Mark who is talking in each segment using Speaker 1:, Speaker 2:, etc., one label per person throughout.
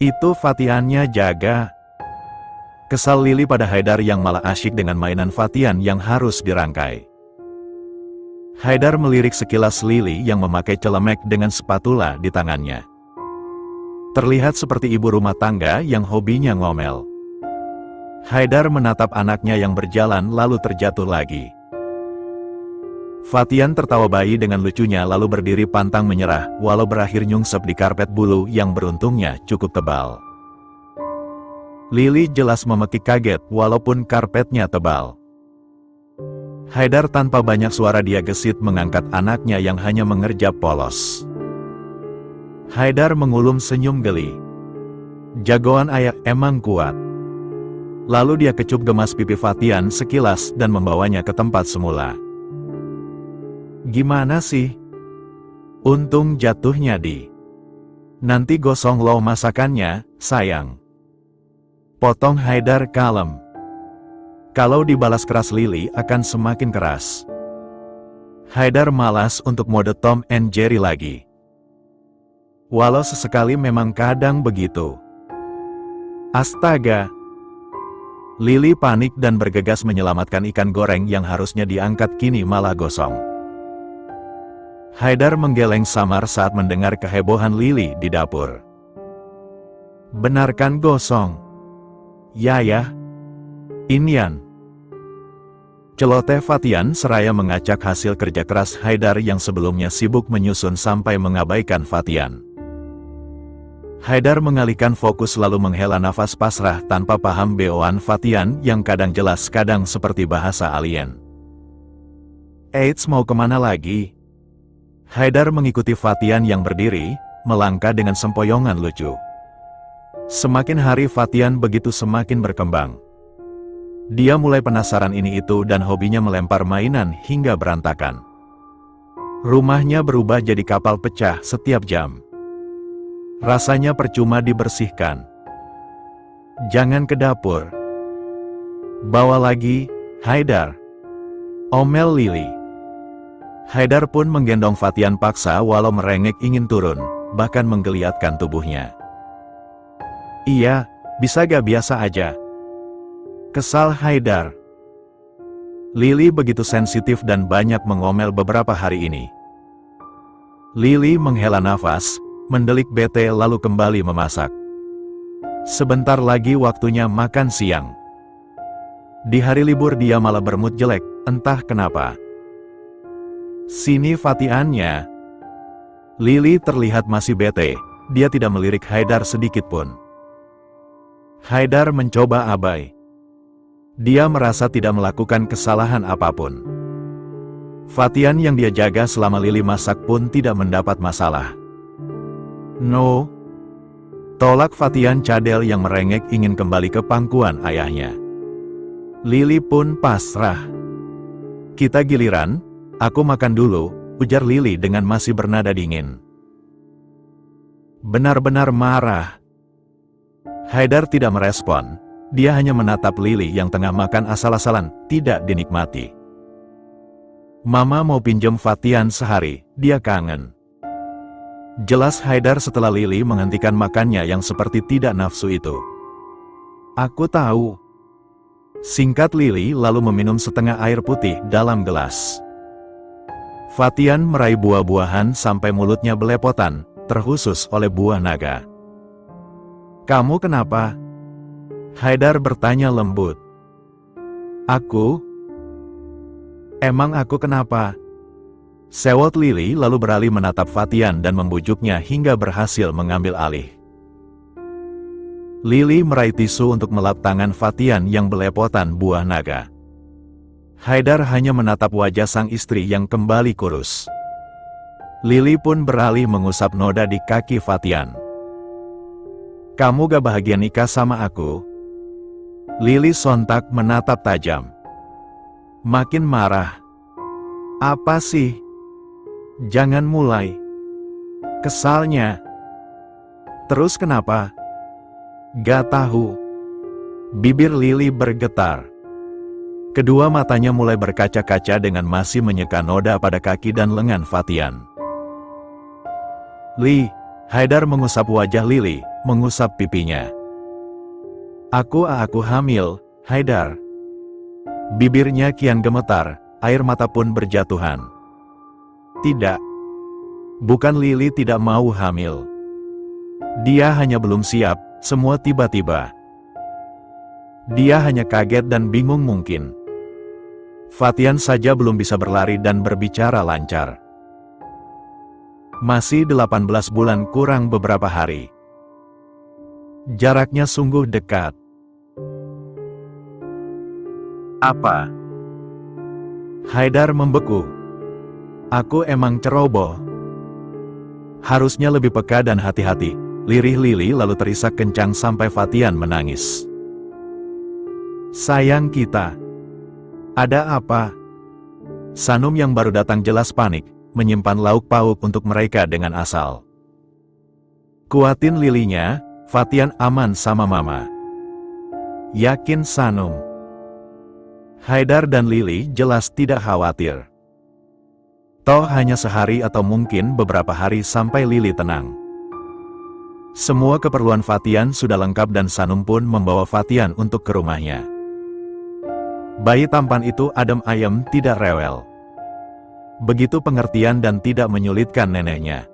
Speaker 1: Itu Fatiannya jaga. Kesal Lily pada Haidar yang malah asyik dengan mainan Fatian yang harus dirangkai. Haidar melirik sekilas Lily yang memakai celemek dengan spatula di tangannya. Terlihat seperti ibu rumah tangga yang hobinya ngomel. Haidar menatap anaknya yang berjalan lalu terjatuh lagi. Fatian tertawa bayi dengan lucunya lalu berdiri pantang menyerah walau berakhir nyungsep di karpet bulu yang beruntungnya cukup tebal. Lily jelas memekik kaget walaupun karpetnya tebal. Haidar tanpa banyak suara dia gesit mengangkat anaknya yang hanya mengerjap polos. Haidar mengulum senyum geli. Jagoan ayah emang kuat. Lalu dia kecup gemas pipi Fatian sekilas dan membawanya ke tempat semula. Gimana sih? Untung jatuhnya di. Nanti gosong loh masakannya, sayang. Potong Haidar kalem. Kalau dibalas keras Lily akan semakin keras. Haidar malas untuk mode Tom and Jerry lagi. Walau sesekali memang kadang begitu. Astaga! Lily panik dan bergegas menyelamatkan ikan goreng yang harusnya diangkat kini malah gosong. Haidar menggeleng samar saat mendengar kehebohan Lily di dapur. Benarkan gosong? Ya. Inian. Celoteh Fatian seraya mengacak hasil kerja keras Haidar yang sebelumnya sibuk menyusun sampai mengabaikan Fatian. Haidar mengalihkan fokus lalu menghela nafas pasrah tanpa paham beoan Fatian yang kadang jelas kadang seperti bahasa alien. Eits, mau kemana lagi? Haidar mengikuti Fatian yang berdiri, melangkah dengan sempoyongan lucu. Semakin hari Fatian begitu semakin berkembang. Dia mulai penasaran ini itu dan hobinya melempar mainan hingga berantakan. Rumahnya berubah jadi kapal pecah setiap jam. Rasanya percuma dibersihkan. Jangan ke dapur. Bawa lagi, Haidar. Omel Lily. Haidar pun menggendong Fatian paksa walau merengek ingin turun, bahkan menggeliatkan tubuhnya. Iya, bisa gak biasa aja? Kesal Haidar. Lily begitu sensitif dan banyak mengomel beberapa hari ini. Lily menghela nafas, mendelik bete lalu kembali memasak. Sebentar lagi waktunya makan siang. Di hari libur dia malah bermood jelek, entah kenapa. Sini Fatiannya. Lily terlihat masih bete, dia tidak melirik Haidar sedikit pun. Haidar mencoba abai. Dia merasa tidak melakukan kesalahan apapun. Fatian yang dia jaga selama Lily masak pun tidak mendapat masalah. No. Tolak Fatian cadel yang merengek ingin kembali ke pangkuan ayahnya. Lily pun pasrah. Kita giliran, aku makan dulu, ujar Lily dengan masih bernada dingin. Benar-benar marah. Haidar tidak merespon, dia hanya menatap Lily yang tengah makan asal-asalan, tidak dinikmati. Mama mau pinjam Fatian sehari, dia kangen. Jelas Haidar setelah Lily menghentikan makannya yang seperti tidak nafsu itu. Aku tahu. Singkat Lily lalu meminum setengah air putih dalam gelas. Fatian meraih buah-buahan sampai mulutnya belepotan, terkhusus oleh buah naga. Kamu kenapa? Haidar bertanya lembut. Aku? Emang aku kenapa? Sewot Lily lalu beralih menatap Fatian dan membujuknya hingga berhasil mengambil alih. Lily meraih tisu untuk melap tangan Fatian yang belepotan buah naga. Haidar hanya menatap wajah sang istri yang kembali kurus. Lily pun beralih mengusap noda di kaki Fatian. Kamu gak bahagia nikah sama aku? Lily sontak menatap tajam. Makin marah. Apa sih? Jangan mulai. Kesalnya. Terus kenapa? Gak tahu. Bibir Lily bergetar. Kedua matanya mulai berkaca-kaca dengan masih menyeka noda pada kaki dan lengan Fatian. Li, Haidar mengusap wajah Lily, mengusap pipinya. Aku hamil, Haidar. Bibirnya kian gemetar, air mata pun berjatuhan. Tidak. Bukan Lily tidak mau hamil. Dia hanya belum siap, semua tiba-tiba. Dia hanya kaget dan bingung mungkin. Fatian saja belum bisa berlari dan berbicara lancar. Masih 18 bulan kurang beberapa hari. Jaraknya sungguh dekat. Apa? Haidar membeku. Aku emang ceroboh. Harusnya lebih peka dan hati-hati, lirih Lily lalu terisak kencang sampai Fatian menangis. Sayang kita. Ada apa? Sanum yang baru datang jelas panik, menyimpan lauk pauk untuk mereka dengan asal. Kuatin Lilinya, Fatian aman sama mama. Yakin Sanum. Haidar dan Lily jelas tidak khawatir. Toh hanya sehari atau mungkin beberapa hari sampai Lily tenang. Semua keperluan Fatian sudah lengkap dan Sanum pun membawa Fatian untuk ke rumahnya. Bayi tampan itu adem ayem tidak rewel. Begitu pengertian dan tidak menyulitkan neneknya.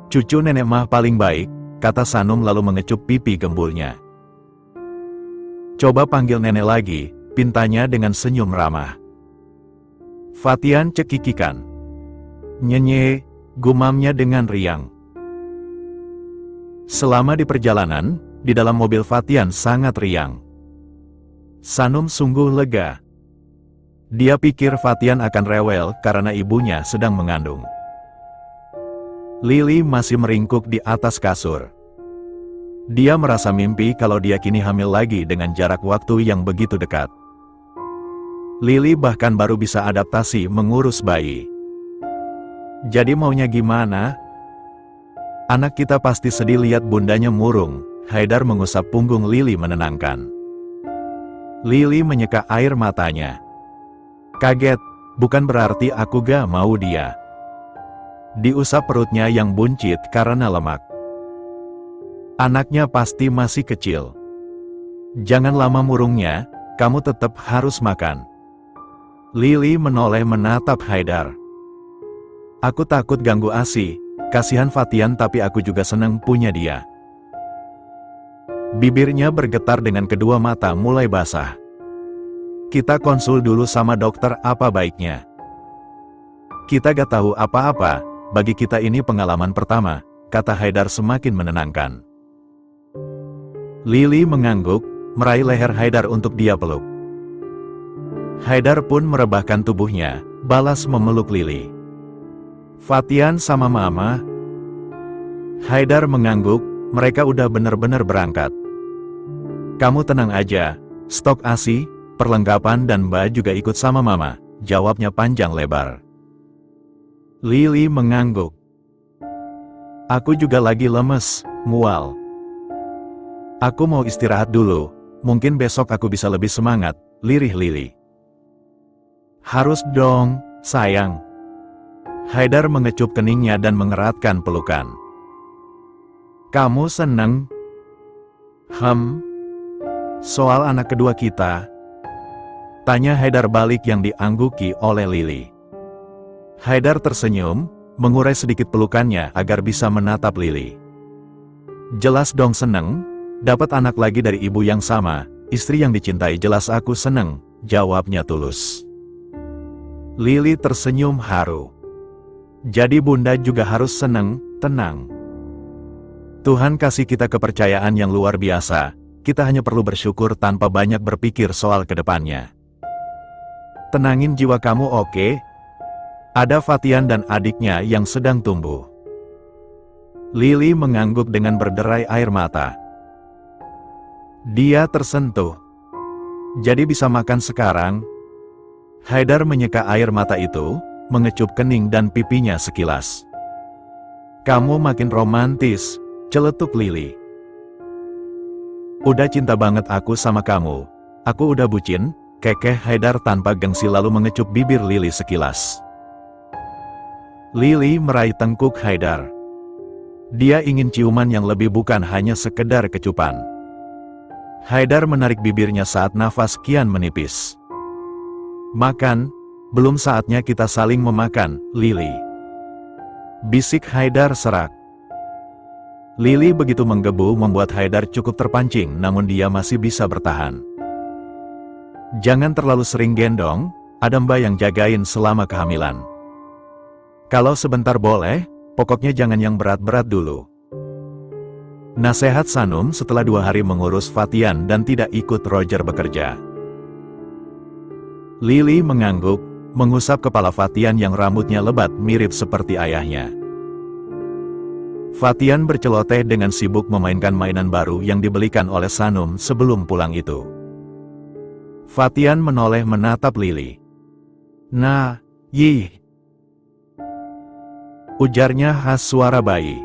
Speaker 1: Cucu nenek mah paling baik, kata Sanum lalu mengecup pipi gembulnya. Coba panggil nenek lagi, pintanya dengan senyum ramah. Fatian cekikikan. Nyenye, gumamnya dengan riang. Selama di perjalanan, di dalam mobil Fatian sangat riang. Sanum sungguh lega. Dia pikir Fatian akan rewel karena ibunya sedang mengandung. Lily masih meringkuk di atas kasur. Dia merasa mimpi kalau dia kini hamil lagi dengan jarak waktu yang begitu dekat. Lily bahkan baru bisa adaptasi mengurus bayi. Jadi maunya gimana? Anak kita pasti sedih lihat bundanya murung, Haidar mengusap punggung Lily menenangkan. Lily menyeka air matanya. Kaget, bukan berarti aku gak mau dia. Diusap perutnya yang buncit karena lemak. Anaknya pasti masih kecil. Jangan lama murungnya, kamu tetap harus makan. Lily menoleh menatap Haidar. Aku takut ganggu ASI, kasihan Fatian tapi aku juga senang punya dia. Bibirnya bergetar dengan kedua mata mulai basah. Kita konsul dulu sama dokter apa baiknya. Kita gak tahu apa-apa, bagi kita ini pengalaman pertama, kata Haidar semakin menenangkan. Lily mengangguk, meraih leher Haidar untuk dia peluk. Haidar pun merebahkan tubuhnya, balas memeluk Lily. Fatian sama mama. Haidar mengangguk, mereka udah benar-benar berangkat. Kamu tenang aja, stok ASI, perlengkapan dan Mbak juga ikut sama mama, jawabnya panjang lebar. Lily mengangguk. Aku juga lagi lemes, mual. Aku mau istirahat dulu, mungkin besok aku bisa lebih semangat, lirih Lily. Harus dong, sayang. Haidar mengecup keningnya dan mengeratkan pelukan. Kamu seneng? Soal anak kedua kita? Tanya Haidar balik yang diangguki oleh Lily. Haidar tersenyum, mengurai sedikit pelukannya agar bisa menatap Lily. Jelas dong seneng, dapat anak lagi dari ibu yang sama, istri yang dicintai jelas aku seneng, jawabnya tulus. Lily tersenyum haru. Jadi bunda juga harus seneng, tenang. Tuhan kasih kita kepercayaan yang luar biasa, kita hanya perlu bersyukur tanpa banyak berpikir soal kedepannya. Tenangin jiwa kamu oke? Ada Fatian dan adiknya yang sedang tumbuh. Lily mengangguk dengan berderai air mata. Dia tersentuh. Jadi bisa makan sekarang? Haidar menyeka air mata itu, mengecup kening dan pipinya sekilas. Kamu makin romantis, celetuk Lily. Udah cinta banget aku sama kamu. Aku udah bucin, kekeh Haidar tanpa gengsi lalu mengecup bibir Lily sekilas. Lily meraih tengkuk Haidar. Dia ingin ciuman yang lebih, bukan hanya sekedar kecupan. Haidar menarik bibirnya saat nafas kian menipis. Makan, belum saatnya kita saling memakan, Lily. Bisik Haidar serak. Lily begitu menggebu membuat Haidar cukup terpancing, namun dia masih bisa bertahan. Jangan terlalu sering gendong, ada Mbak yang jagain selama kehamilan. Kalau sebentar boleh, pokoknya jangan yang berat-berat dulu. Nasihat Sanum setelah 2 hari mengurus Fatian dan tidak ikut Roger bekerja. Lily mengangguk, mengusap kepala Fatian yang rambutnya lebat mirip seperti ayahnya. Fatian berceloteh dengan sibuk memainkan mainan baru yang dibelikan oleh Sanum sebelum pulang itu. Fatian menoleh menatap Lily. Nah, yih. Ujarnya khas suara bayi.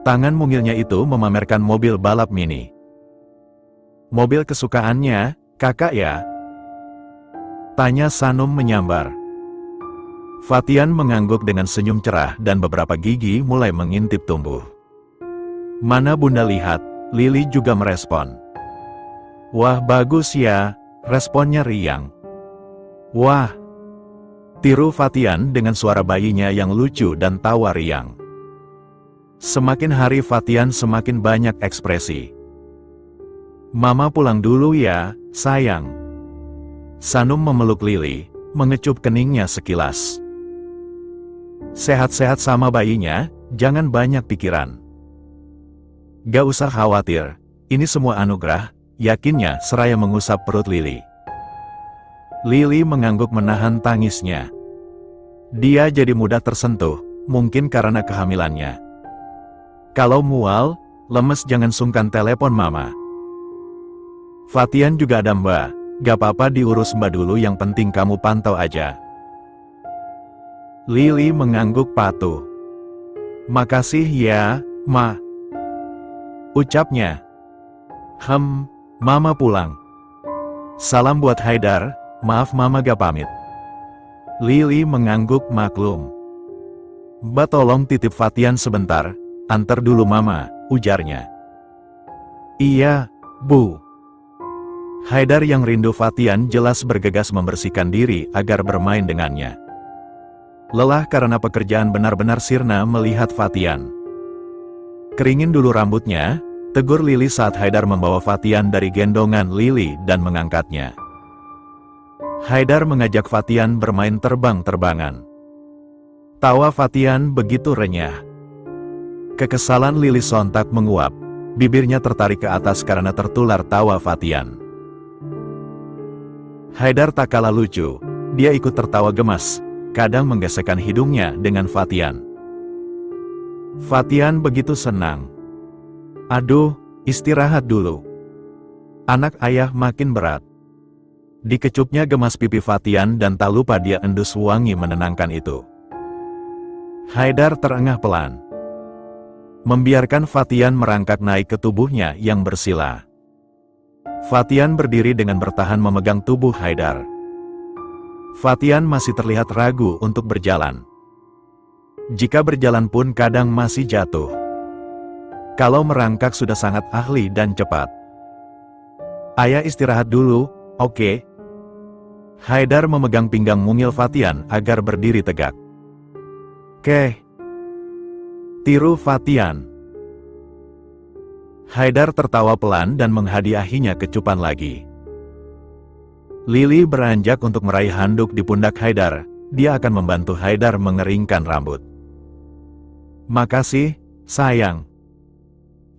Speaker 1: Tangan mungilnya itu memamerkan mobil balap mini. Mobil kesukaannya, kakak ya? Tanya Sanum menyambar. Fatian mengangguk dengan senyum cerah dan beberapa gigi mulai mengintip tumbuh. Mana bunda lihat, Lily juga merespon. Wah bagus ya, responnya riang. Wah. Tiru Fatian dengan suara bayinya yang lucu dan tawa riang. Semakin hari Fatian semakin banyak ekspresi. Mama pulang dulu ya, sayang. Sanum memeluk Lily, mengecup keningnya sekilas. Sehat-sehat sama bayinya, jangan banyak pikiran. Gak usah khawatir, ini semua anugerah, yakinnya seraya mengusap perut Lily. Lily mengangguk menahan tangisnya. Dia jadi mudah tersentuh, mungkin karena kehamilannya. Kalau mual, lemes jangan sungkan telepon mama. Fatian juga ada Mbak, gak apa-apa diurus Mbak dulu, yang penting kamu pantau aja. Lily mengangguk patuh. Makasih ya, Ma. Ucapnya. Mama pulang. Salam buat Haidar, maaf mama gak pamit. Lily mengangguk maklum. Mbak tolong titip Fatian sebentar, antar dulu mama, ujarnya. Iya, Bu. Haidar yang rindu Fatian jelas bergegas membersihkan diri agar bermain dengannya. Lelah karena pekerjaan benar-benar sirna melihat Fatian. Keringin dulu rambutnya, tegur Lily saat Haidar membawa Fatian dari gendongan Lily dan mengangkatnya. Haidar mengajak Fatian bermain terbang-terbangan. Tawa Fatian begitu renyah. Kekesalan Lily sontak menguap, bibirnya tertarik ke atas karena tertular tawa Fatian. Haidar tak kalah lucu, dia ikut tertawa gemas, kadang menggesekkan hidungnya dengan Fatian. Fatian begitu senang. Aduh, istirahat dulu. Anak ayah makin berat. Dikecupnya gemas pipi Fatian dan tak lupa dia endus wangi menenangkan itu. Haidar terengah pelan. Membiarkan Fatian merangkak naik ke tubuhnya yang bersila. Fatian berdiri dengan bertahan memegang tubuh Haidar. Fatian masih terlihat ragu untuk berjalan. Jika berjalan pun kadang masih jatuh. Kalau merangkak sudah sangat ahli dan cepat. Ayah istirahat dulu, oke? Haidar memegang pinggang mungil Fatian agar berdiri tegak. Keh. Tiru Fatian. Haidar tertawa pelan dan menghadiahinya kecupan lagi. Lily beranjak untuk meraih handuk di pundak Haidar, dia akan membantu Haidar mengeringkan rambut. Makasih, sayang.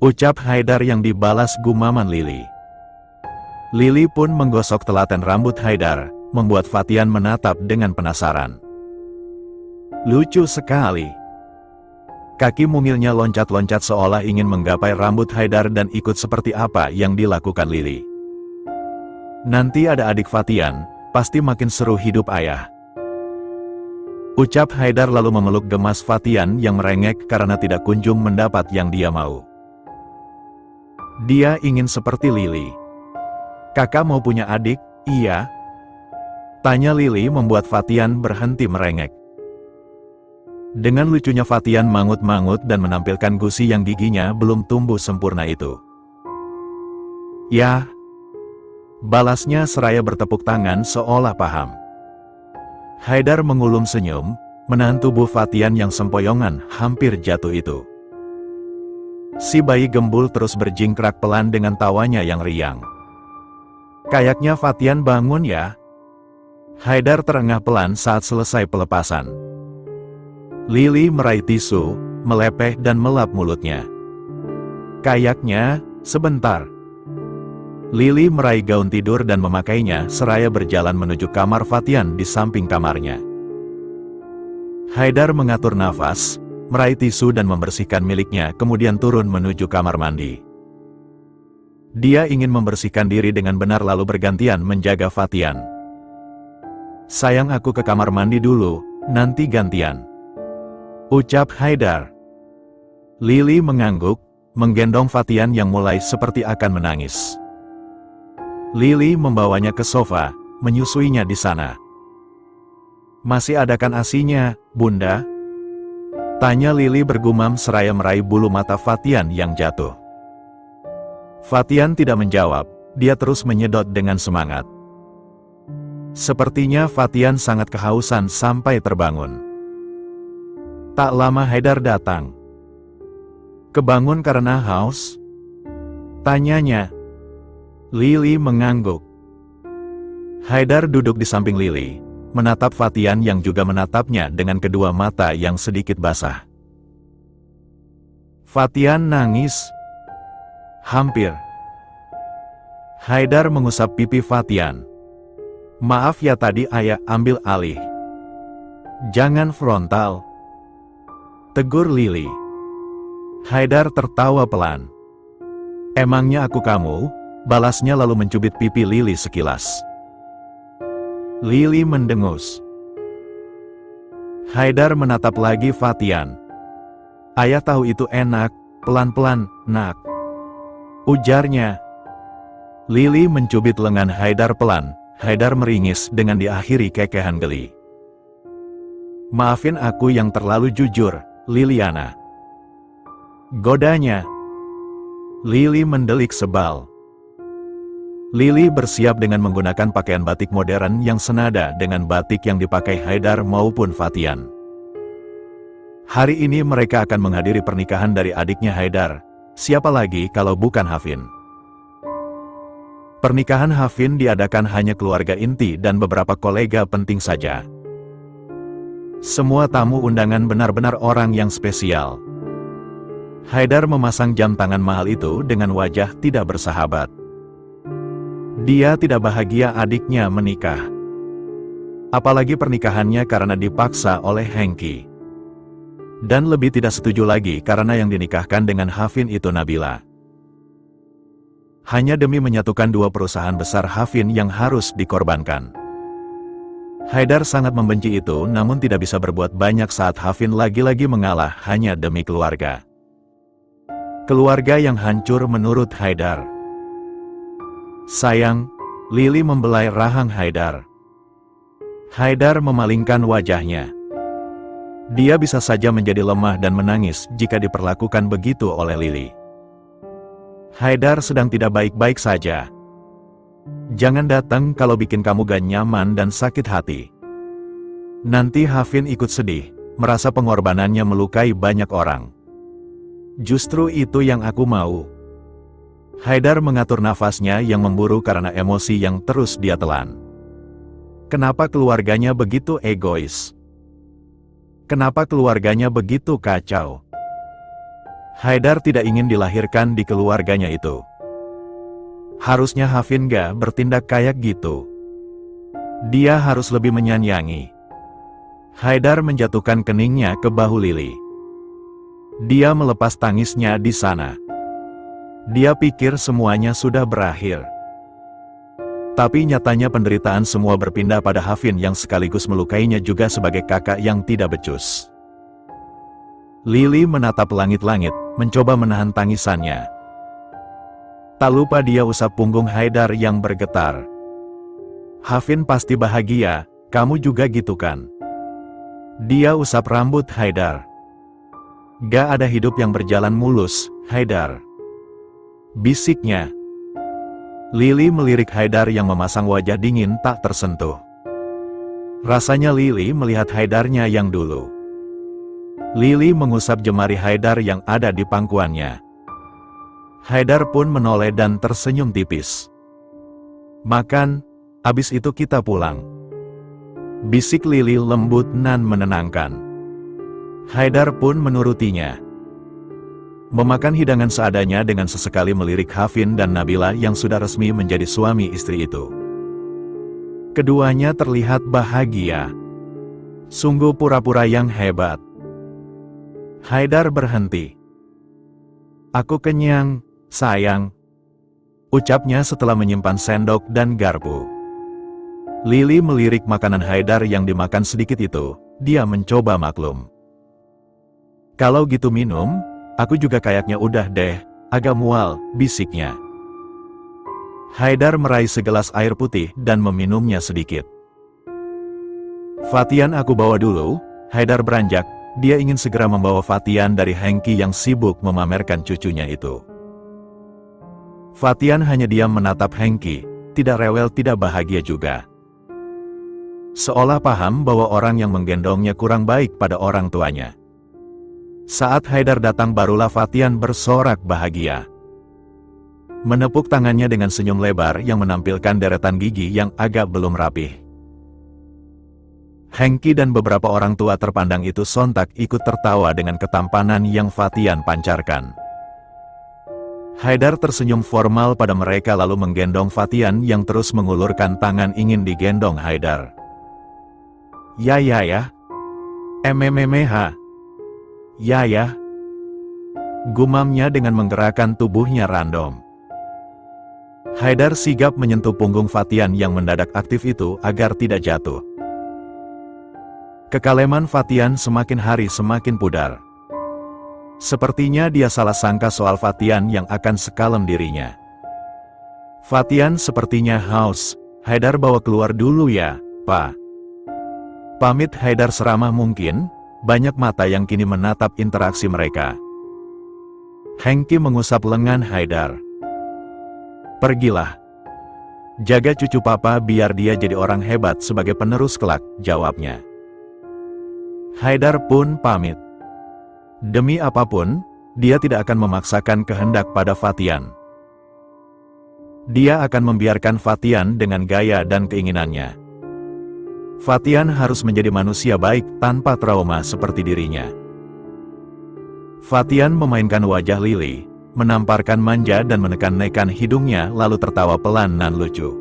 Speaker 1: Ucap Haidar yang dibalas gumaman Lily. Lily pun menggosok telaten rambut Haidar, membuat Fatian menatap dengan penasaran. Lucu sekali. Kaki mungilnya loncat-loncat seolah ingin menggapai rambut Haidar dan ikut seperti apa yang dilakukan Lily. Nanti ada adik Fatian, pasti makin seru hidup ayah. Ucap Haidar lalu memeluk gemas Fatian yang merengek karena tidak kunjung mendapat yang dia mau. Dia ingin seperti Lily. Kakak mau punya adik, iya? Tanya Lily membuat Fatian berhenti merengek. Dengan lucunya Fatian mangut-mangut dan menampilkan gusi yang giginya belum tumbuh sempurna itu. "Ya," balasnya seraya bertepuk tangan seolah paham. Haidar mengulum senyum, menahan tubuh Fatian yang sempoyongan hampir jatuh itu. Si bayi gembul terus berjingkrak pelan dengan tawanya yang riang. "Kayaknya Fatian bangun ya?" Haidar terengah pelan saat selesai pelepasan. Lili meraih tisu, melepeh dan melap mulutnya. "Kayaknya, sebentar." Lili meraih gaun tidur dan memakainya seraya berjalan menuju kamar Fatian di samping kamarnya. Haidar mengatur nafas, meraih tisu dan membersihkan miliknya kemudian turun menuju kamar mandi. Dia ingin membersihkan diri dengan benar lalu bergantian menjaga Fatian. "Sayang, aku ke kamar mandi dulu, nanti gantian," ucap Haidar. Lili mengangguk, menggendong Fatian yang mulai seperti akan menangis. Lili membawanya ke sofa, menyusuinya di sana. "Masih ada kan ASI-nya, Bunda?" tanya Lili bergumam seraya meraih bulu mata Fatian yang jatuh. Fatian tidak menjawab, dia terus menyedot dengan semangat. Sepertinya Fatian sangat kehausan sampai terbangun. Tak lama Haidar datang. "Kebangun karena haus?" tanyanya. Lili mengangguk. Haidar duduk di samping Lili, menatap Fatian yang juga menatapnya dengan kedua mata yang sedikit basah. Fatian nangis. "Hampir." Haidar mengusap pipi Fatian. "Maaf ya tadi ayah ambil alih." "Jangan frontal," tegur Lili. Haidar tertawa pelan. "Emangnya aku kamu?" balasnya lalu mencubit pipi Lili sekilas. Lili mendengus. Haidar menatap lagi Fatian. "Ayah tahu itu enak, pelan-pelan, nak," ujarnya. Lili mencubit lengan Haidar pelan. Haidar meringis dengan diakhiri kekehan geli. "Maafin aku yang terlalu jujur, Liliana," godanya. Lili mendelik sebal. Lili bersiap dengan menggunakan pakaian batik modern yang senada dengan batik yang dipakai Haidar maupun Fatian. Hari ini mereka akan menghadiri pernikahan dari adiknya Haidar. Siapa lagi kalau bukan Hafin? Pernikahan Hafin diadakan hanya keluarga inti dan beberapa kolega penting saja. Semua tamu undangan benar-benar orang yang spesial. Haidar memasang jam tangan mahal itu dengan wajah tidak bersahabat. Dia tidak bahagia adiknya menikah. Apalagi pernikahannya karena dipaksa oleh Hengki. Dan lebih tidak setuju lagi karena yang dinikahkan dengan Hafin itu Nabila. Hanya demi menyatukan dua perusahaan besar Hafin yang harus dikorbankan. Haidar sangat membenci itu namun tidak bisa berbuat banyak saat Hafin lagi-lagi mengalah hanya demi keluarga. Keluarga yang hancur menurut Haidar. "Sayang," Lili membelai rahang Haidar. Haidar memalingkan wajahnya. Dia bisa saja menjadi lemah dan menangis jika diperlakukan begitu oleh Lili. Haidar sedang tidak baik-baik saja. "Jangan datang kalau bikin kamu gak nyaman dan sakit hati. Nanti Hafin ikut sedih, merasa pengorbanannya melukai banyak orang. Justru itu yang aku mau." Haidar mengatur nafasnya yang memburu karena emosi yang terus dia telan. Kenapa keluarganya begitu egois? Kenapa keluarganya begitu kacau? Haidar tidak ingin dilahirkan di keluarganya itu. Harusnya Hafin gak bertindak kayak gitu. Dia harus lebih menyayangi. Haidar menjatuhkan keningnya ke bahu Lili. Dia melepas tangisnya di sana. Dia pikir semuanya sudah berakhir. Tapi nyatanya penderitaan semua berpindah pada Hafin yang sekaligus melukainya juga sebagai kakak yang tidak becus. Lili menatap langit-langit, mencoba menahan tangisannya. Tak lupa dia usap punggung Haidar yang bergetar. "Hafin pasti bahagia, kamu juga gitu kan?" Dia usap rambut Haidar. Gak ada hidup yang berjalan mulus, Haidar. Bisiknya. Lily melirik Haidar yang memasang wajah dingin tak tersentuh. Rasanya Lily melihat Haidarnya yang dulu. Lily mengusap jemari Haidar yang ada di pangkuannya. Haidar pun menoleh dan tersenyum tipis. Makan, abis itu kita pulang. Bisik Lily lembut nan menenangkan. Haidar pun menurutinya. Memakan hidangan seadanya dengan sesekali melirik Hafin dan Nabila yang sudah resmi menjadi suami istri itu. Keduanya terlihat bahagia. Sungguh pura-pura yang hebat. Haidar berhenti. Aku kenyang, sayang. Ucapnya setelah menyimpan sendok dan garpu. Lily melirik makanan Haidar yang dimakan sedikit itu, dia mencoba maklum. Kalau gitu minum, aku juga kayaknya udah deh, agak mual, bisiknya. Haidar meraih segelas air putih dan meminumnya sedikit. Fatian aku bawa dulu, Haidar beranjak, dia ingin segera membawa Fatian dari Hengki yang sibuk memamerkan cucunya itu. Fatian hanya diam menatap Hengki, tidak rewel tidak bahagia juga. Seolah paham bahwa orang yang menggendongnya kurang baik pada orang tuanya. Saat Haidar datang barulah Fatian bersorak bahagia. Menepuk tangannya dengan senyum lebar yang menampilkan deretan gigi yang agak belum rapih. Hengki dan beberapa orang tua terpandang itu sontak ikut tertawa dengan ketampanan yang Fatian pancarkan. Haidar tersenyum formal pada mereka lalu menggendong Fatian yang terus mengulurkan tangan ingin digendong Haidar. Ya. Mmmh. Ya. Gumamnya dengan menggerakkan tubuhnya random. Haidar sigap menyentuh punggung Fatian yang mendadak aktif itu agar tidak jatuh. Kekaleman Fatian semakin hari semakin pudar. Sepertinya dia salah sangka soal Fatian yang akan sekalem dirinya. Fatian sepertinya haus, Haidar bawa keluar dulu ya, Pak. Pamit Haidar seramah mungkin, banyak mata yang kini menatap interaksi mereka. Hengki mengusap lengan Haidar. Pergilah. Jaga cucu papa biar dia jadi orang hebat sebagai penerus kelak, jawabnya. Haidar pun pamit. Demi apapun, dia tidak akan memaksakan kehendak pada Fatian. Dia akan membiarkan Fatian dengan gaya dan keinginannya. Fatian harus menjadi manusia baik tanpa trauma seperti dirinya. Fatian memainkan wajah Lily, menamparkan manja dan menekan-nekan hidungnya lalu tertawa pelan dan lucu.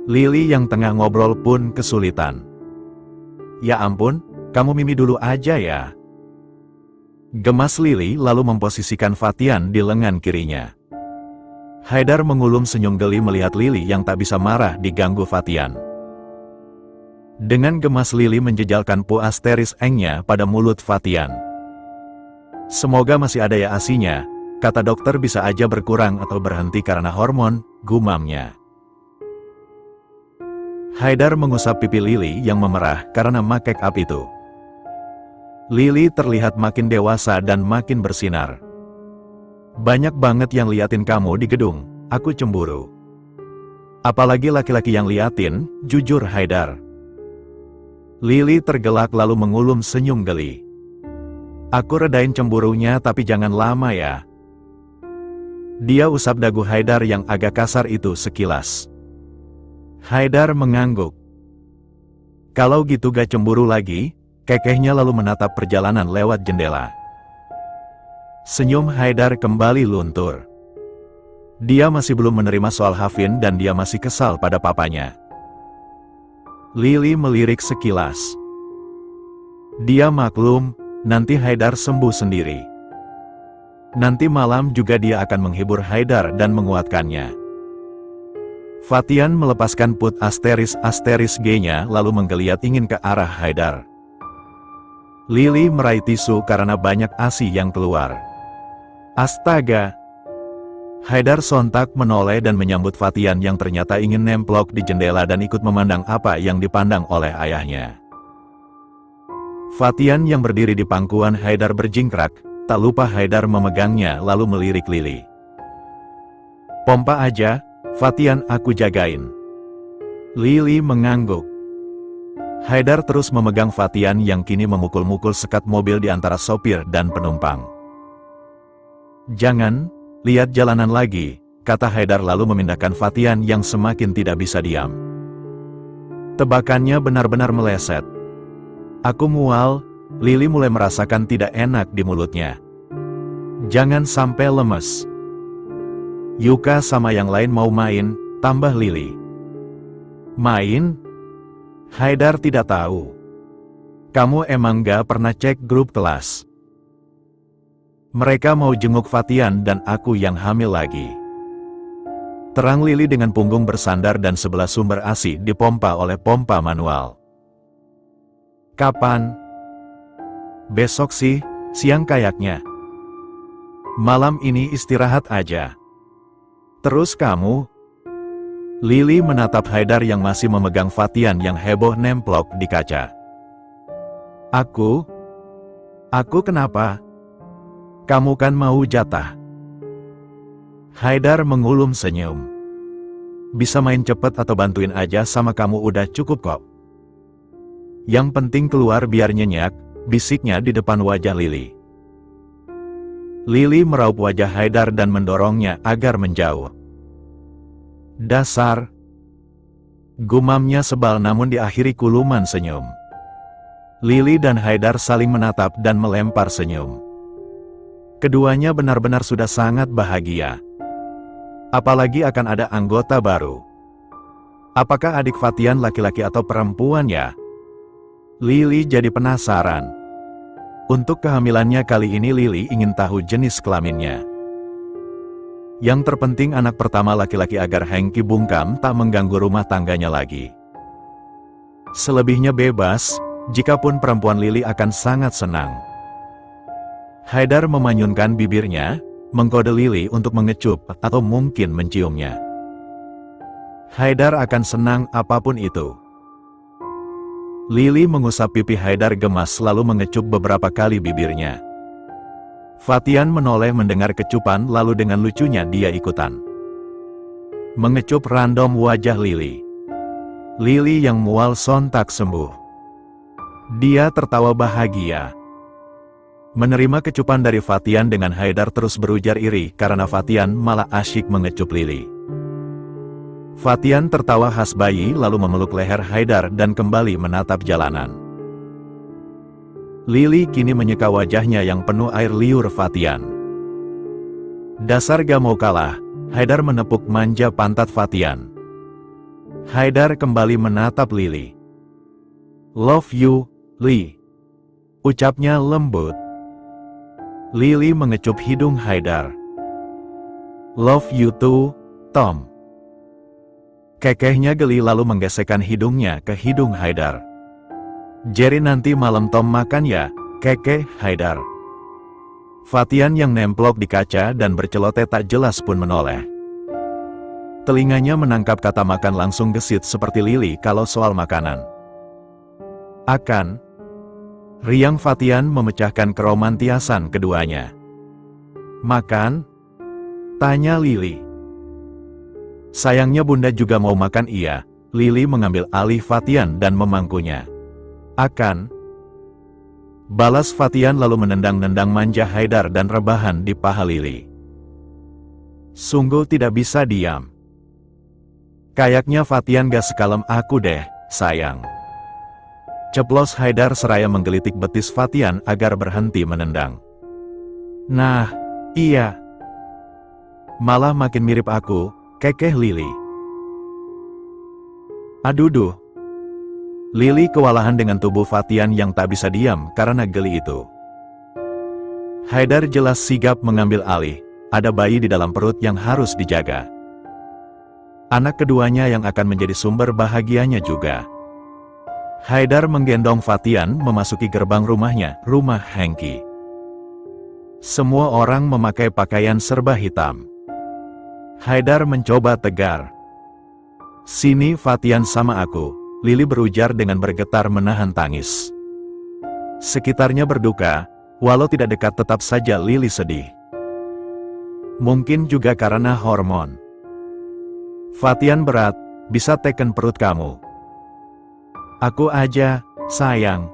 Speaker 1: Lily yang tengah ngobrol pun kesulitan. Ya ampun, kamu mimi dulu aja ya. Gemas Lily lalu memposisikan Fatian di lengan kirinya. Haidar mengulum senyum geli melihat Lily yang tak bisa marah diganggu Fatian. Dengan gemas Lily menjejalkan pu asteris engnya pada mulut Fatian. Semoga masih ada ya asinya, kata dokter bisa aja berkurang atau berhenti karena hormon, gumamnya. Haidar mengusap pipi Lily yang memerah karena make up itu. Lily terlihat makin dewasa dan makin bersinar. Banyak banget yang liatin kamu di gedung, aku cemburu. Apalagi laki-laki yang liatin, jujur Haidar. Lily tergelak lalu mengulum senyum geli. Aku redain cemburunya tapi jangan lama ya. Dia usap dagu Haidar yang agak kasar itu sekilas. Haidar mengangguk. Kalau gitu gak cemburu lagi, kekehnya lalu menatap perjalanan lewat jendela. Senyum Haidar kembali luntur. Dia masih belum menerima soal Hafin dan dia masih kesal pada papanya. Lily melirik sekilas. Dia maklum, nanti Haidar sembuh sendiri. Nanti malam juga dia akan menghibur Haidar dan menguatkannya. Fatian melepaskan put asteris G-nya lalu menggeliat ingin ke arah Haidar. Lily meraih tisu karena banyak ASI yang keluar. Astaga! Haidar sontak menoleh dan menyambut Fatian yang ternyata ingin nemplok di jendela dan ikut memandang apa yang dipandang oleh ayahnya. Fatian yang berdiri di pangkuan Haidar berjingkrak, tak lupa Haidar memegangnya lalu melirik Lili. "Pompa aja, Fatian, aku jagain." Lili mengangguk. Haidar terus memegang Fatian yang kini memukul-mukul sekat mobil di antara sopir dan penumpang. "Jangan, lihat jalanan lagi," kata Haidar lalu memindahkan Fatian yang semakin tidak bisa diam. Tebakannya benar-benar meleset. "Aku mual." Lili mulai merasakan tidak enak di mulutnya. "Jangan sampai lemes." "Yuka sama yang lain mau main," tambah Lili. "Main?" Haidar tidak tahu. "Kamu emang gak pernah cek grup kelas?" "Mereka mau jenguk Fatian dan aku yang hamil lagi." Terang Lili dengan punggung bersandar dan sebelah sumber ASI dipompa oleh pompa manual. "Kapan?" "Besok sih, siang kayaknya. Malam ini istirahat aja." "Terus kamu?" Lili menatap Haidar yang masih memegang Fatian yang heboh nemplok di kaca. Aku kenapa? Kamu kan mau jatah." Haidar mengulum senyum. "Bisa main cepet atau bantuin aja sama kamu udah cukup kok. Yang penting keluar biar nyenyak," bisiknya di depan wajah Lili. Lili meraup wajah Haidar dan mendorongnya agar menjauh. "Dasar!" Gumamnya sebal namun diakhiri kuluman senyum. Lili dan Haidar saling menatap dan melempar senyum. Keduanya benar-benar sudah sangat bahagia. Apalagi akan ada anggota baru. Apakah adik Fatian laki-laki atau perempuan ya? Lili jadi penasaran. Untuk kehamilannya kali ini Lili ingin tahu jenis kelaminnya. Yang terpenting anak pertama laki-laki agar Hengki bungkam tak mengganggu rumah tangganya lagi. Selebihnya bebas, jikapun perempuan Lili akan sangat senang. Haidar memanyunkan bibirnya, mengkode Lili untuk mengecup atau mungkin menciumnya. Haidar akan senang apapun itu. Lili mengusap pipi Haidar gemas lalu mengecup beberapa kali bibirnya. Fatian menoleh mendengar kecupan lalu dengan lucunya dia ikutan mengecup random wajah Lili. Lili yang mual sontak sembuh. Dia tertawa bahagia. Menerima kecupan dari Fatian dengan Haidar terus berujar iri karena Fatian malah asyik mengecup Lili. Fatian tertawa khas bayi lalu memeluk leher Haidar dan kembali menatap jalanan. Lili kini menyeka wajahnya yang penuh air liur Fatian. "Dasar gak mau kalah," Haidar menepuk manja pantat Fatian. Haidar kembali menatap Lili. "Love you, Li," ucapnya lembut. Lili mengecup hidung Haidar. "Love you too, Tom." Kekehnya geli lalu menggesekkan hidungnya ke hidung Haidar. "Jadi nanti malam Tom makan ya, kekeh Haidar." Fatian yang nemplok di kaca dan bercelote tak jelas pun menoleh. Telinganya menangkap kata makan langsung gesit seperti Lili kalau soal makanan. "Akan." Riang Fatian memecahkan keromantiasan keduanya. "Makan?" tanya Lili. "Sayangnya bunda juga mau makan." Iya, Lili mengambil alih Fatian dan memangkunya. "Akan." Balas Fatian lalu menendang-nendang manja Haidar dan rebahan di paha Lili. Sungguh tidak bisa diam. "Kayaknya Fatian gak sekalem aku deh, sayang." Ceplos Haidar seraya menggelitik betis Fatian agar berhenti menendang. "Nah, iya. Malah makin mirip aku, kekeh Lili." "Aduduh." Lili kewalahan dengan tubuh Fatian yang tak bisa diam karena geli itu. Haidar jelas sigap mengambil alih, ada bayi di dalam perut yang harus dijaga. Anak keduanya yang akan menjadi sumber bahagianya juga. Haidar menggendong Fatian memasuki gerbang rumahnya, rumah Hengki. Semua orang memakai pakaian serba hitam. Haidar mencoba tegar. "Sini Fatian sama aku," Lili berujar dengan bergetar menahan tangis. Sekitarnya berduka, walau tidak dekat tetap saja Lily sedih. Mungkin juga karena hormon. Fatian berat, bisa teken perut kamu. Aku aja, sayang.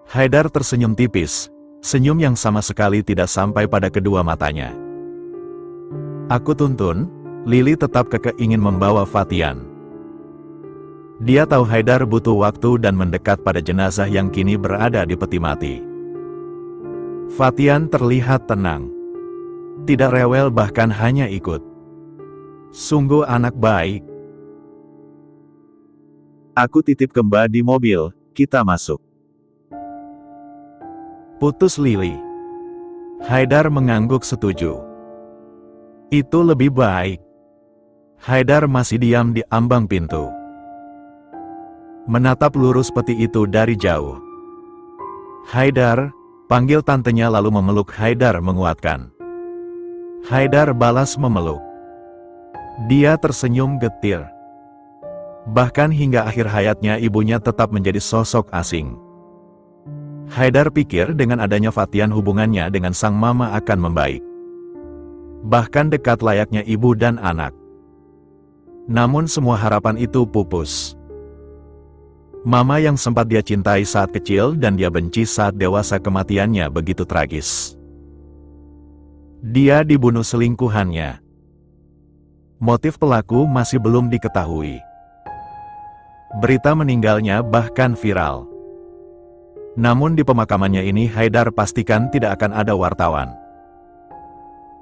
Speaker 1: Haidar tersenyum tipis, senyum yang sama sekali tidak sampai pada kedua matanya. Aku tuntun, Lily tetap kekeh ingin membawa Fatian. Dia tahu Haidar butuh waktu dan mendekat pada jenazah yang kini berada di peti mati. Fatian terlihat tenang. Tidak rewel bahkan hanya ikut. Sungguh anak baik. Aku titip Kemba di mobil, kita masuk. Putus Lily. Haidar mengangguk setuju. Itu lebih baik. Haidar masih diam di ambang pintu. Menatap lurus peti itu dari jauh. Haidar, panggil tantenya lalu memeluk Haidar menguatkan. Haidar balas memeluk. Dia tersenyum getir. Bahkan hingga akhir hayatnya ibunya tetap menjadi sosok asing. Haidar pikir dengan adanya Fatian hubungannya dengan sang mama akan membaik. Bahkan dekat layaknya ibu dan anak. Namun semua harapan itu pupus. Mama yang sempat dia cintai saat kecil dan dia benci saat dewasa kematiannya begitu tragis. Dia dibunuh selingkuhannya. Motif pelaku masih belum diketahui. Berita meninggalnya bahkan viral. Namun di pemakamannya ini Haidar pastikan tidak akan ada wartawan.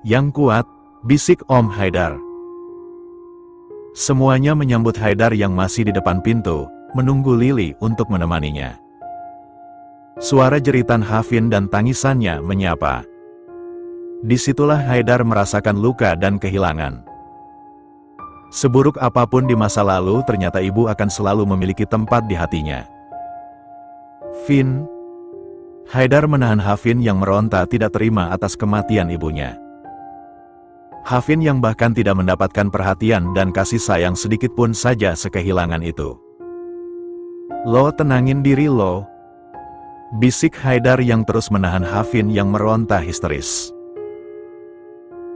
Speaker 1: Yang kuat, bisik Om Haidar. Semuanya menyambut Haidar yang masih di depan pintu, menunggu Lily untuk menemaninya. Suara jeritan Hafin dan tangisannya menyapa. Disitulah Haidar merasakan luka dan kehilangan. Seburuk apapun di masa lalu ternyata ibu akan selalu memiliki tempat di hatinya. Fin. Haidar menahan Hafin yang meronta tidak terima atas kematian ibunya. Hafin yang bahkan tidak mendapatkan perhatian dan kasih sayang sedikit pun saja sekehilangan itu. Lo tenangin diri lo. Bisik Haidar yang terus menahan Hafin yang meronta histeris.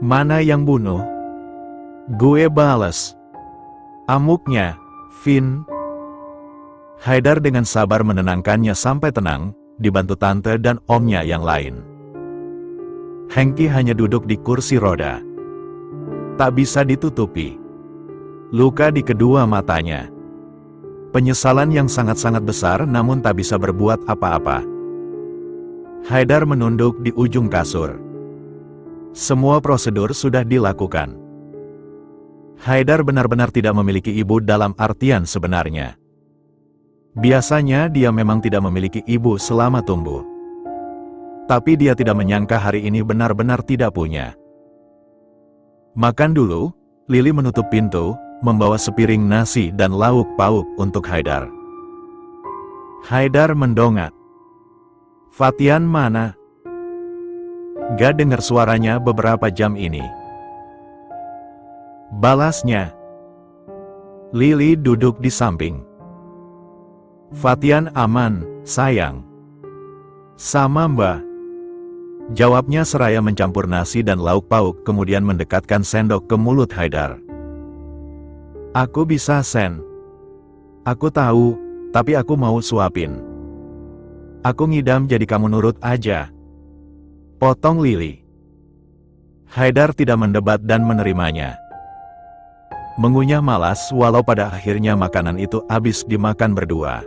Speaker 1: Mana yang bunuh? Gue balas. Amuknya, Fin. Haidar dengan sabar menenangkannya sampai tenang, dibantu tante dan omnya yang lain. Hengki hanya duduk di kursi roda. Tak bisa ditutupi. Luka di kedua matanya. Penyesalan yang sangat-sangat besar namun tak bisa berbuat apa-apa. Haidar menunduk di ujung kasur. Semua prosedur sudah dilakukan. Haidar benar-benar tidak memiliki ibu dalam artian sebenarnya. Biasanya dia memang tidak memiliki ibu selama tumbuh. Tapi dia tidak menyangka hari ini benar-benar tidak punya. Makan dulu, Lily menutup pintu, membawa sepiring nasi dan lauk pauk untuk Haidar. Haidar mendongak. Fatian mana? Gak dengar suaranya beberapa jam ini. Balasnya. Lily duduk di samping. Fatian aman, sayang. Sama Mbak. Jawabnya seraya mencampur nasi dan lauk pauk kemudian mendekatkan sendok ke mulut Haidar. Aku bisa Sen. Aku tahu, tapi aku mau suapin. Aku ngidam jadi kamu nurut aja. Potong Lily. Haidar tidak mendebat dan menerimanya. Mengunyah malas walau pada akhirnya makanan itu habis dimakan berdua.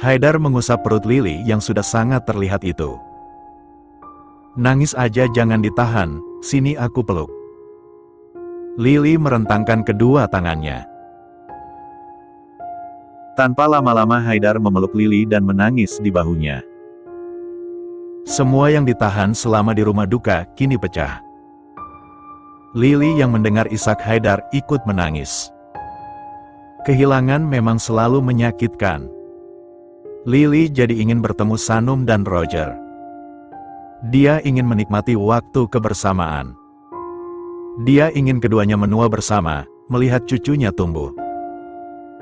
Speaker 1: Haidar mengusap perut Lily yang sudah sangat terlihat itu. Nangis aja jangan ditahan, sini aku peluk. Lily merentangkan kedua tangannya. Tanpa lama-lama Haidar memeluk Lily dan menangis di bahunya. Semua yang ditahan selama di rumah duka kini pecah. Lily yang mendengar isak Haidar ikut menangis. Kehilangan memang selalu menyakitkan. Lily jadi ingin bertemu Sanum dan Roger. Dia ingin menikmati waktu kebersamaan. Dia ingin keduanya menua bersama, melihat cucunya tumbuh.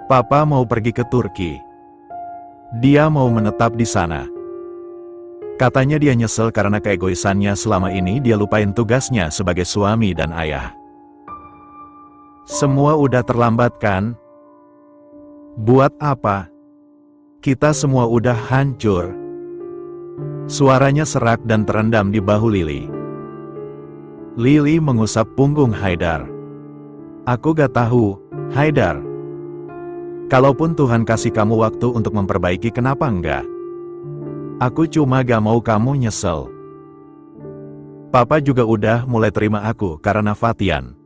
Speaker 1: Papa mau pergi ke Turki. Dia mau menetap di sana. Katanya dia nyesel karena keegoisannya selama ini dia lupain tugasnya sebagai suami dan ayah. Semua udah terlambat kan? Buat apa? Kita semua udah hancur. Suaranya serak dan terendam di bahu Lily. Lily mengusap punggung Haidar. Aku gak tahu, Haidar. Kalaupun Tuhan kasih kamu waktu untuk memperbaiki, kenapa enggak? Aku cuma gak mau kamu nyesel. Papa juga udah mulai terima aku karena Fatian.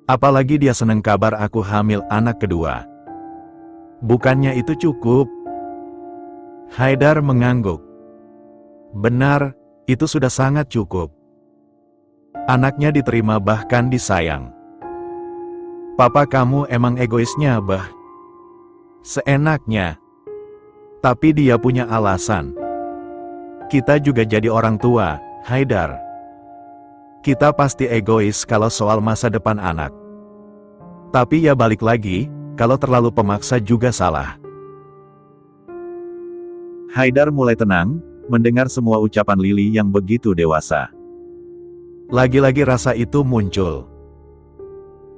Speaker 1: Apalagi dia seneng kabar aku hamil anak kedua. Bukannya itu cukup? Haidar mengangguk. Benar, itu sudah sangat cukup. Anaknya diterima bahkan disayang. Papa kamu emang egoisnya, bah. Seenaknya. Tapi dia punya alasan. Kita juga jadi orang tua, Haidar. Kita pasti egois kalau soal masa depan anak. Tapi ya balik lagi, kalau terlalu pemaksa juga salah. Haidar mulai tenang, mendengar semua ucapan Lily yang begitu dewasa. Lagi-lagi rasa itu muncul.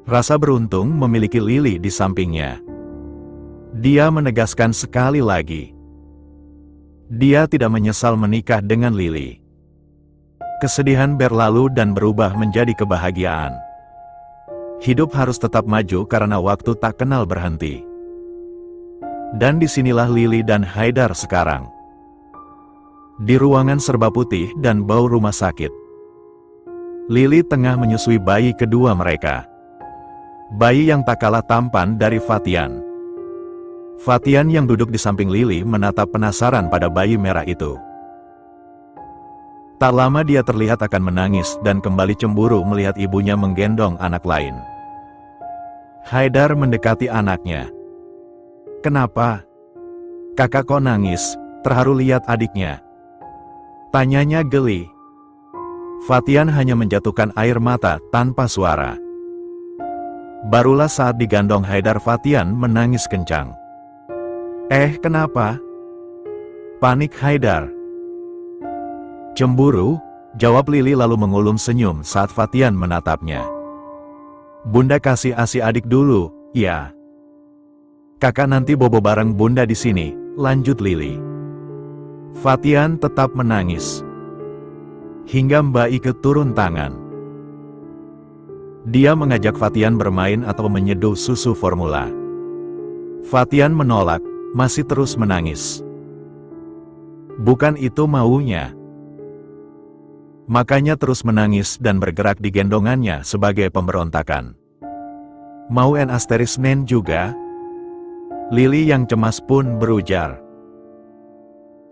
Speaker 1: Rasa beruntung memiliki Lily di sampingnya. Dia menegaskan sekali lagi. Dia tidak menyesal menikah dengan Lily. Kesedihan berlalu dan berubah menjadi kebahagiaan. Hidup harus tetap maju karena waktu tak kenal berhenti. Dan disinilah Lily dan Haidar sekarang. Di ruangan serba putih dan bau rumah sakit. Lily tengah menyusui bayi kedua mereka. Bayi yang tak kalah tampan dari Fatian. Fatian yang duduk di samping Lily menatap penasaran pada bayi merah itu. Tak lama dia terlihat akan menangis dan kembali cemburu melihat ibunya menggendong anak lain. Haidar mendekati anaknya. Kenapa? Kakak kok nangis? Terharu lihat adiknya. Tanyanya geli. Fatian hanya menjatuhkan air mata tanpa suara. Barulah saat digandong Haidar Fatian menangis kencang. Kenapa? Panik Haidar. Cemburu, jawab Lily lalu mengulum senyum saat Fatian menatapnya. Bunda kasih ASI adik dulu, ya. Kakak nanti bobo bareng bunda di sini, lanjut Lily. Fatian tetap menangis. Hingga Mbak Ike turun tangan. Dia mengajak Fatian bermain atau menyeduh susu formula. Fatian menolak, masih terus menangis. Bukan itu maunya. Makanya terus menangis dan bergerak di gendongannya sebagai pemberontakan. Mau nen juga? Lily yang cemas pun berujar.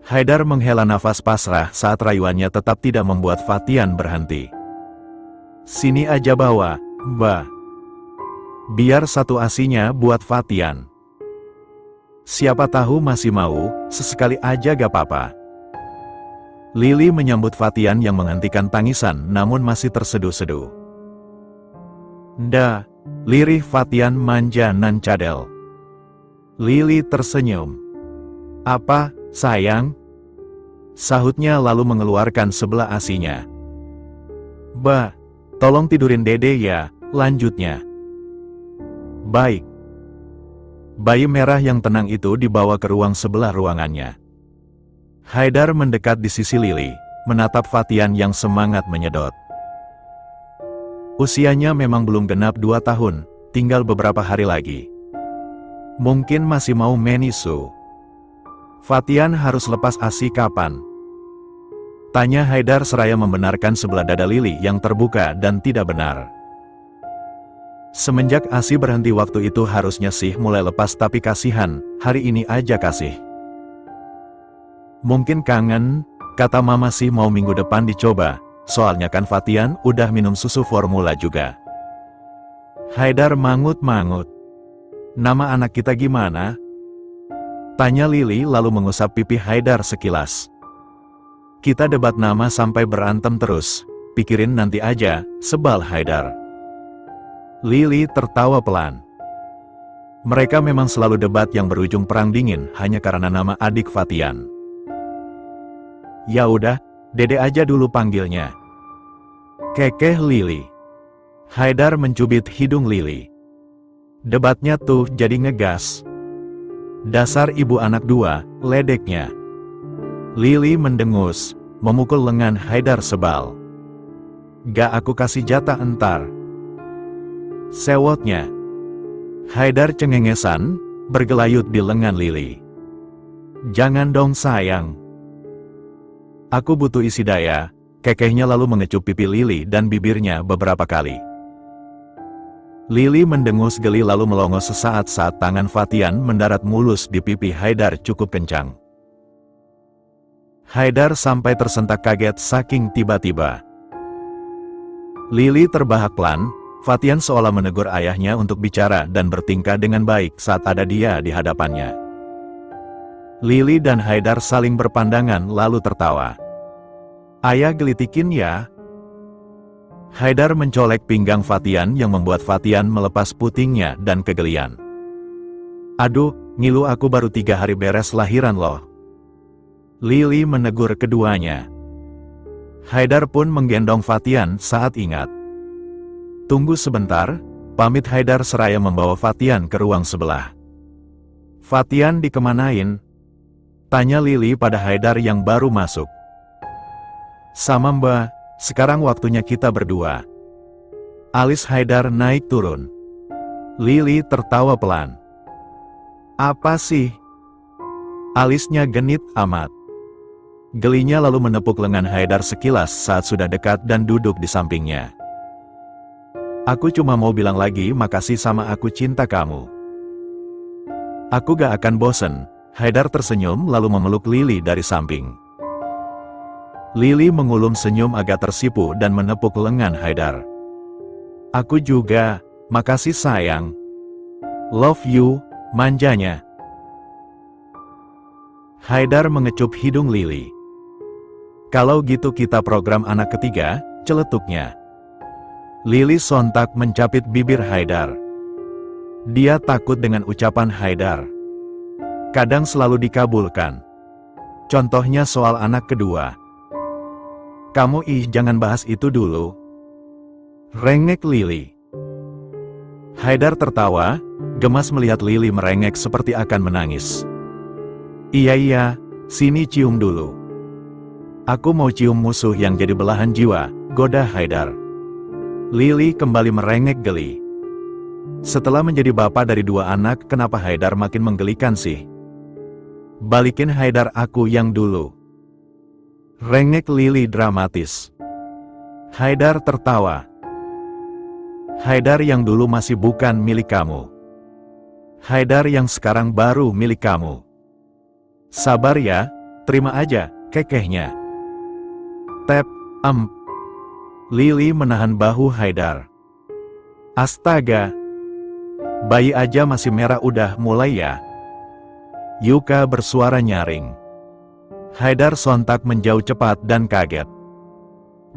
Speaker 1: Haidar menghela nafas pasrah saat rayuannya tetap tidak membuat Fatian berhenti. Sini aja bawa, Mbak. Biar satu asinya buat Fatian. Siapa tahu masih mau, sesekali aja gak apa-apa. Lily menyambut Fatian yang menghentikan tangisan namun masih terseduh-seduh. Nda, lirih Fatian manja nan cadel. Lily tersenyum. Apa, sayang? Sahutnya lalu mengeluarkan sebelah asinya. Bah, tolong tidurin dede ya, lanjutnya. Baik. Bayi merah yang tenang itu dibawa ke ruang sebelah ruangannya. Haidar mendekat di sisi Lily, menatap Fatian yang semangat menyedot. Usianya memang belum genap 2 tahun, tinggal beberapa hari lagi. Mungkin masih mau menisu. Fatian harus lepas ASI kapan? Tanya Haidar seraya membenarkan sebelah dada Lily yang terbuka dan tidak benar. Semenjak ASI berhenti waktu itu harusnya sih mulai lepas tapi kasihan, hari ini aja kasih. Mungkin kangen, kata mama sih mau minggu depan dicoba, soalnya kan Fatian udah minum susu formula juga. Haidar mangut-mangut. Nama anak kita gimana? Tanya Lily lalu mengusap pipi Haidar sekilas. Kita debat nama sampai berantem terus, pikirin nanti aja, sebal Haidar. Lily tertawa pelan. Mereka memang selalu debat yang berujung perang dingin hanya karena nama adik Fatian. Ya udah, Dede aja dulu panggilnya. Kekeh Lili. Haidar mencubit hidung Lili. Debatnya tuh jadi ngegas. Dasar ibu anak dua, ledeknya. Lili mendengus, memukul lengan Haidar sebal. Gak aku kasih jatah entar. Sewotnya. Haidar cengengesan, bergelayut di lengan Lili. Jangan dong sayang. Aku butuh isi daya, kekehnya lalu mengecup pipi Lili dan bibirnya beberapa kali. Lili mendengus geli lalu melongo sesaat saat tangan Fatian mendarat mulus di pipi Haidar cukup kencang. Haidar sampai tersentak kaget saking tiba-tiba. Lili terbahak pelan, Fatian seolah menegur ayahnya untuk bicara dan bertingkah dengan baik saat ada dia di hadapannya. Lili dan Haidar saling berpandangan lalu tertawa. Ayah gelitikin ya. Haidar mencolek pinggang Fatian yang membuat Fatian melepas putingnya dan kegelian. Aduh, ngilu aku baru 3 hari beres lahiran loh. Lili menegur keduanya. Haidar pun menggendong Fatian saat ingat. Tunggu sebentar, pamit Haidar seraya membawa Fatian ke ruang sebelah. Fatian dikemanain? Tanya Lili pada Haidar yang baru masuk. Sama Mbak. Sekarang waktunya kita berdua. Alis Haidar naik turun. Lili tertawa pelan. Apa sih? Alisnya genit amat. Gelinya lalu menepuk lengan Haidar sekilas saat sudah dekat dan duduk di sampingnya. Aku cuma mau bilang lagi makasih sama aku cinta kamu. Aku gak akan bosen. Haidar tersenyum lalu memeluk Lili dari samping. Lili mengulum senyum agak tersipu dan menepuk lengan Haidar. Aku juga, makasih sayang. Love you, manjanya. Haidar mengecup hidung Lili. Kalau gitu kita program anak ketiga, celetuknya. Lili sontak mencapit bibir Haidar. Dia takut dengan ucapan Haidar. Kadang selalu dikabulkan. Contohnya soal anak kedua. Kamu jangan bahas itu dulu. Rengek Lili. Haidar tertawa, gemas melihat Lili merengek seperti akan menangis. Iya, sini cium dulu. Aku mau cium musuh yang jadi belahan jiwa, goda Haidar. Lili kembali merengek geli. Setelah menjadi bapak dari 2 anak, kenapa Haidar makin menggelikan sih? Balikin Haidar aku yang dulu. Rengek Lili dramatis. Haidar tertawa. Haidar yang dulu masih bukan milik kamu. Haidar yang sekarang baru milik kamu. Sabar ya, terima aja, kekehnya. Tep, Lili menahan bahu Haidar. Astaga. Bayi aja masih merah udah mulai ya. Yuka bersuara nyaring. Haidar sontak menjauh cepat dan kaget.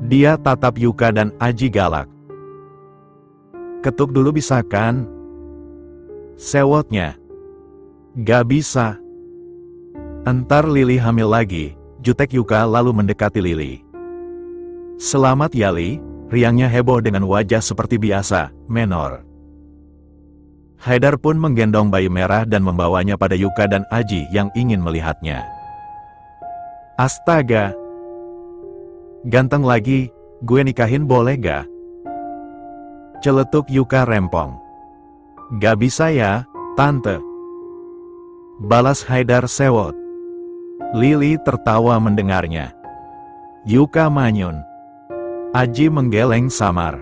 Speaker 1: Dia tatap Yuka dan Aji galak. Ketuk dulu bisa kan? Sewotnya. Gak bisa. Entar Lili hamil lagi, jutek Yuka lalu mendekati Lili. Selamat ya Li, riangnya heboh dengan wajah seperti biasa, menor. Haidar pun menggendong bayi merah dan membawanya pada Yuka dan Aji yang ingin melihatnya. Astaga. Ganteng lagi, gue nikahin boleh gak? Celetuk Yuka rempong. Gak bisa ya, tante. Balas Haidar sewot. Lili tertawa mendengarnya. Yuka manyun. Aji menggeleng samar.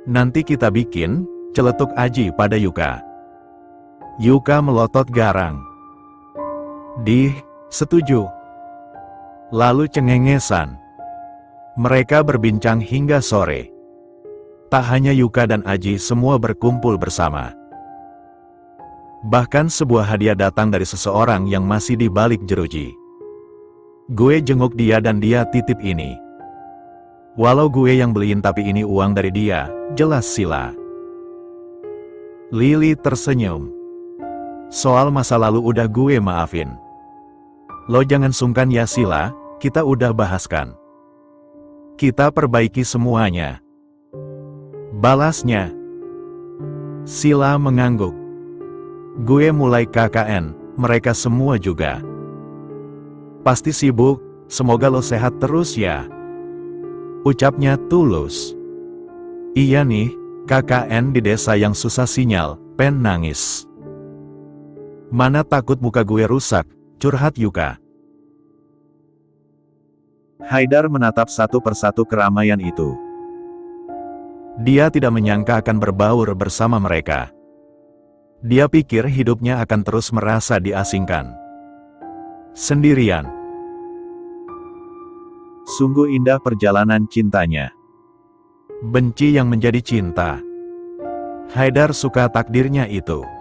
Speaker 1: Nanti kita bikin, celetuk Aji pada Yuka. Yuka melotot garang. Setuju. Lalu cengengesan. Mereka berbincang hingga sore. Tak hanya Yuka dan Aji, semua berkumpul bersama. Bahkan sebuah hadiah datang dari seseorang yang masih di balik jeruji. Gue jenguk dia dan dia titip ini. Walau gue yang beliin tapi ini uang dari dia, jelas sila. Lili tersenyum. Soal masa lalu udah gue maafin. Lo jangan sungkan ya Sila, kita udah bahaskan. Kita perbaiki semuanya. Balasnya. Sila mengangguk. Gue mulai KKN, mereka semua juga. Pasti sibuk, semoga lo sehat terus ya. Ucapnya tulus. Iya nih, KKN di desa yang susah sinyal, Pen nangis. Mana takut muka gue rusak, curhat Yuka. Haidar menatap satu persatu keramaian itu. Dia tidak menyangka akan berbaur bersama mereka. Dia pikir hidupnya akan terus merasa diasingkan. Sendirian. Sungguh indah perjalanan cintanya. Benci yang menjadi cinta. Haidar suka takdirnya itu.